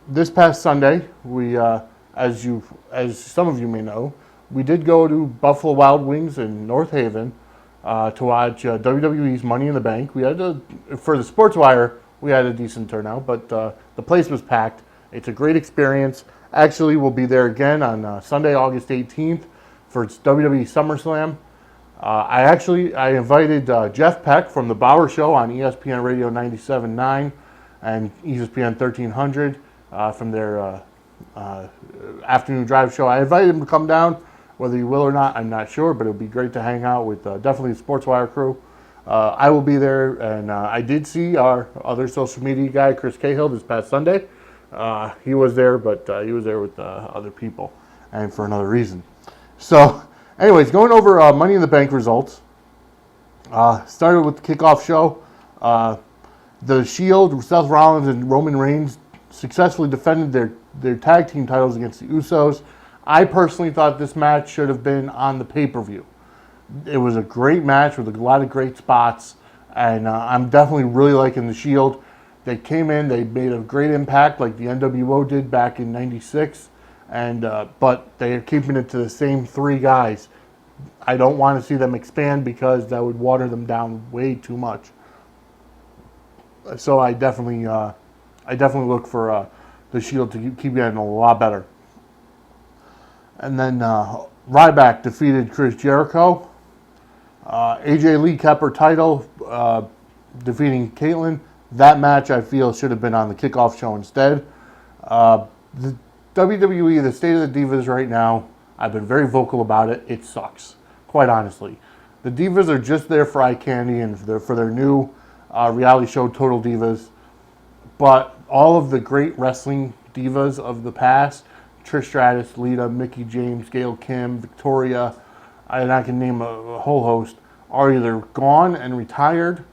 this past Sunday, we, as some of you may know, we did go to Buffalo Wild Wings in North Haven to watch WWE's Money in the Bank. We had for the Sports Wire, we had a decent turnout, but the place was packed. It's a great experience. Actually, we'll be there again on Sunday, August 18th for WWE SummerSlam. I invited Jeff Peck from the Bauer Show on ESPN Radio 97.9 and ESPN 1300 from their afternoon drive show. I invited him to come down. Whether he will or not, I'm not sure, but it would be great to hang out with definitely the Sports Wire crew. I will be there, and I did see our other social media guy, Chris Cahill, this past Sunday. He was there, but he was there with other people and for another reason. So, anyways, going over Money in the Bank results. Started with the kickoff show. The Shield, Seth Rollins and Roman Reigns successfully defended their tag team titles against the Usos. I personally thought this match should have been on the pay-per-view. It was a great match with a lot of great spots, and I'm definitely really liking the Shield. They came in, they made a great impact like the NWO did back in '96, and but they are keeping it to the same three guys. I don't want to see them expand because that would water them down way too much. So I definitely look for the Shield to keep getting a lot better. And then Ryback defeated Chris Jericho. AJ Lee kept her title, defeating Kaitlyn. That match, I feel, should have been on the kickoff show instead. The WWE, the state of the Divas right now, I've been very vocal about it. It sucks, quite honestly. The Divas are just there for eye candy and for their new reality show, Total Divas. But all of the great wrestling divas of the past, Trish Stratus, Lita, Mickie James, Gail Kim, Victoria, and I can name a whole host, are either gone and retired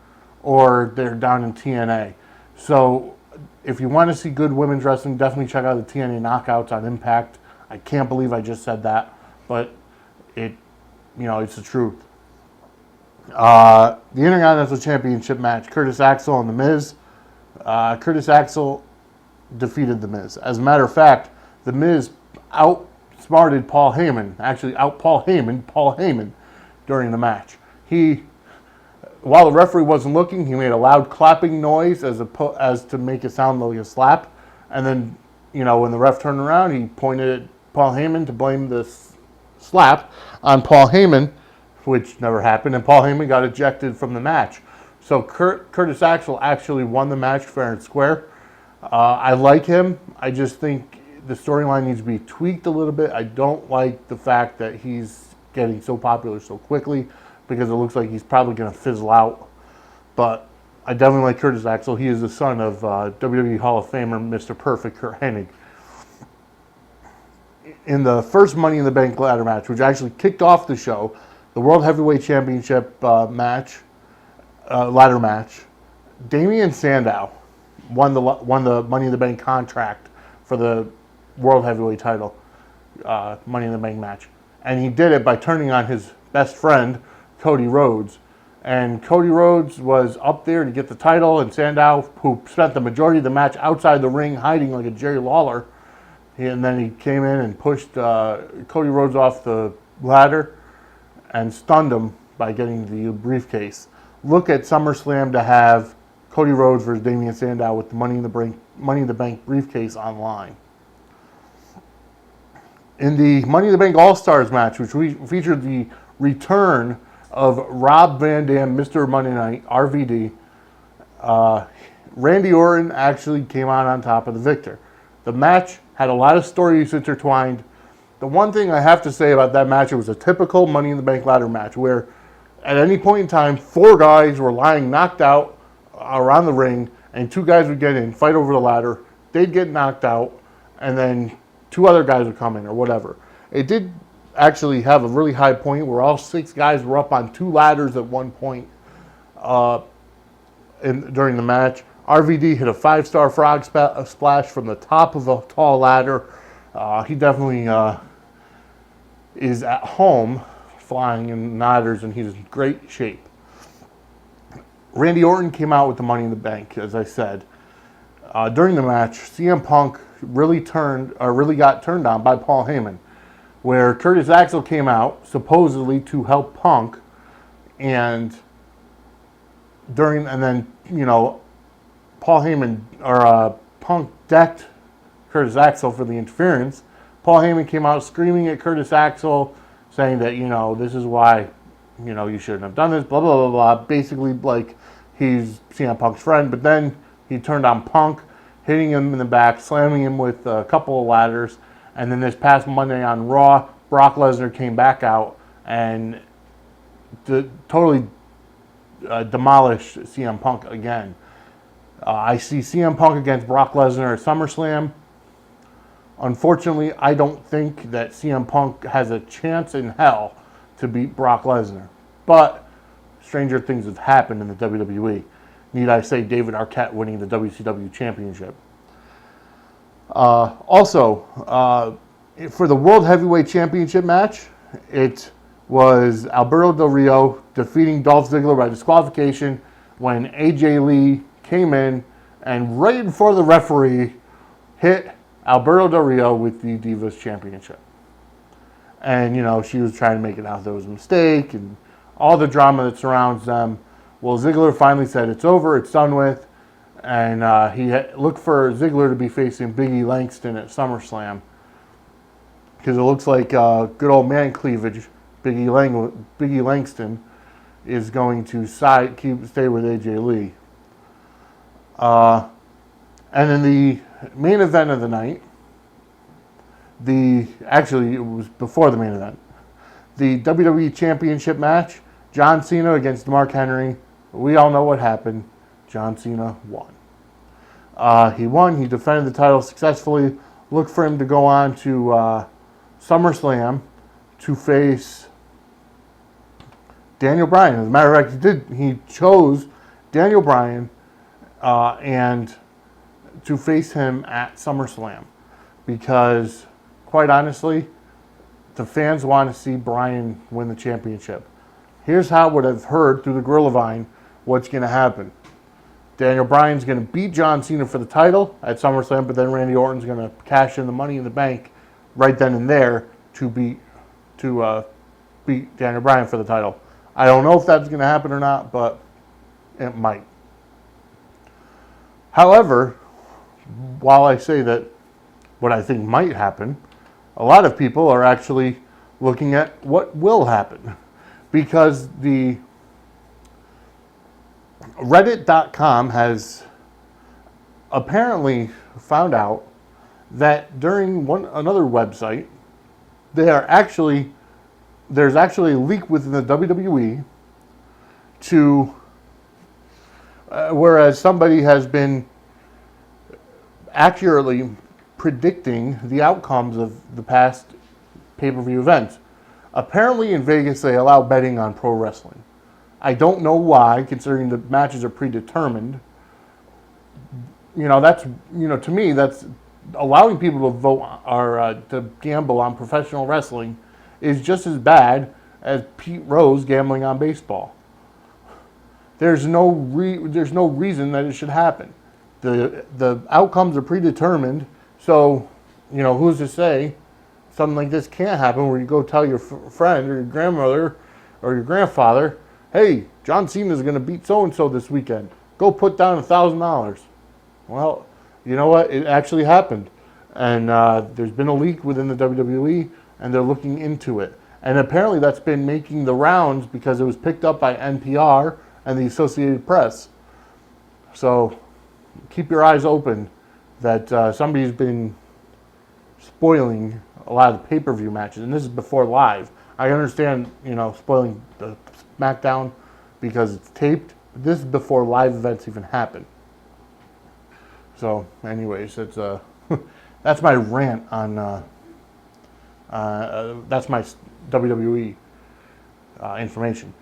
or they're down in TNA. So if you want to see good women's wrestling, definitely check out the TNA Knockouts on Impact. I can't believe I just said that, but it's the truth. The Intercontinental Championship match, Curtis Axel and The Miz. Curtis Axel defeated The Miz. As a matter of fact, The Miz outsmarted Paul Heyman, actually out-Paul Heyman during the match. While the referee wasn't looking, he made a loud clapping noise as to make it sound like a slap. And then, when the ref turned around, he pointed at Paul Heyman to blame the slap on Paul Heyman, which never happened, and Paul Heyman got ejected from the match. So Curtis Axel actually won the match fair and square. I like him. I just think the storyline needs to be tweaked a little bit. I don't like the fact that he's getting so popular so quickly because it looks like he's probably going to fizzle out. But I definitely like Curtis Axel. He is the son of WWE Hall of Famer Mr. Perfect Kurt Hennig. In the first Money in the Bank ladder match, which actually kicked off the show, the World Heavyweight Championship ladder match, Damien Sandow won the Money in the Bank contract for the World Heavyweight title, Money in the Bank match. And he did it by turning on his best friend, Cody Rhodes. And Cody Rhodes was up there to get the title, and Sandow, who spent the majority of the match outside the ring hiding like a Jerry Lawler, and then he came in and pushed Cody Rhodes off the ladder and stunned him by getting the briefcase. Look at SummerSlam to have Cody Rhodes versus Damien Sandow with the Money in the Bank briefcase online. In the Money in the Bank All-Stars match, which featured the return of Rob Van Dam, Mr. Monday Night, RVD, Randy Orton actually came out on top of the victor. The match had a lot of stories intertwined. The one thing I have to say about that match, it was a typical Money in the Bank ladder match where at any point in time, 4 guys were lying knocked out around the ring, and 2 guys would get in, fight over the ladder. They'd get knocked out, and then 2 other guys would come in or whatever. It did actually have a really high point where all 6 guys were up on 2 ladders at one point during the match. RVD hit a 5-star frog splash from the top of a tall ladder. He definitely is at home flying in ladders, and he's in great shape. Randy Orton came out with the Money in the Bank, as I said. during the match, CM Punk really got turned on by Paul Heyman, where Curtis Axel came out supposedly to help Punk, and then Paul Heyman Punk decked Curtis Axel for the interference. Paul Heyman came out screaming at Curtis Axel, saying that this is why you shouldn't have done this, blah blah blah blah. Basically, like he's CM Punk's friend, but then he turned on Punk, hitting him in the back, slamming him with a couple of ladders. And then this past Monday on Raw, Brock Lesnar came back out and totally demolished CM Punk again. I see CM Punk against Brock Lesnar at SummerSlam. Unfortunately, I don't think that CM Punk has a chance in hell to beat Brock Lesnar. But stranger things have happened in the WWE. Need I say David Arquette winning the WCW Championship. Also, for the World Heavyweight Championship match, it was Alberto Del Rio defeating Dolph Ziggler by disqualification when AJ Lee came in and right before the referee hit Alberto Del Rio with the Divas Championship. And, she was trying to make it out there was a mistake and all the drama that surrounds them. Well, Ziggler finally said it's over, it's done with, and he looked for Ziggler to be facing Big E Langston at SummerSlam because it looks like good old man cleavage. Big E Langston is going to stay with AJ Lee. And then the main event of the night, actually it was before the main event, the WWE Championship match, John Cena against Mark Henry. We all know what happened. John Cena won. He won. He defended the title successfully. Look for him to go on to SummerSlam to face Daniel Bryan. As a matter of fact, he chose Daniel Bryan and to face him at SummerSlam because, quite honestly, the fans want to see Bryan win the championship. Here's what I've heard through the Gorilla Vine what's going to happen. Daniel Bryan's going to beat John Cena for the title at SummerSlam, but then Randy Orton's going to cash in the Money in the Bank right then and there to beat Daniel Bryan for the title. I don't know if that's going to happen or not, but it might. However, while I say that what I think might happen, a lot of people are actually looking at what will happen because the Reddit.com has apparently found out that during another website, there's actually a leak within the WWE to whereas somebody has been accurately predicting the outcomes of the past pay-per-view events. Apparently in Vegas they allow betting on pro wrestling. I don't know why, considering the matches are predetermined. To me, that's allowing people to vote or to gamble on professional wrestling is just as bad as Pete Rose gambling on baseball. There's no reason that it should happen. The outcomes are predetermined, so who's to say something like this can't happen where you go tell your friend or your grandmother or your grandfather, hey, John Cena's going to beat so-and-so this weekend. Go put down $1,000. Well, you know what? It actually happened. And there's been a leak within the WWE, and they're looking into it. And apparently that's been making the rounds because it was picked up by NPR and the Associated Press. So keep your eyes open that somebody's been spoiling a lot of the pay-per-view matches. And this is before live. I understand, spoiling the SmackDown because it's taped. But this is before live events even happen. So, anyways, it's that's my rant on. That's my WWE information.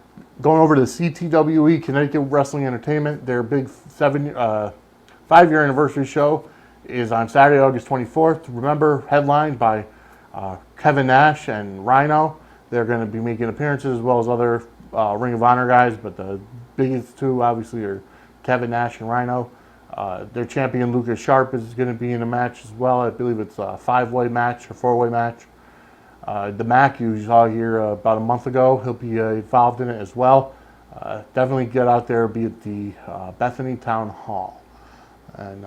Going over to the CTWE, Connecticut Wrestling Entertainment, their big 5-year anniversary show is on Saturday, August 24th. Remember, headlined by Kevin Nash and Rhino. They're going to be making appearances as well as other Ring of Honor guys, but the biggest two obviously are Kevin Nash and Rhino. Their champion Lucas Sharp is going to be in a match as well. I believe it's a 5-way match or 4-way match. The Mac you saw here about a month ago, he'll be involved in it as well. Definitely get out there, be at the Bethany Town Hall. And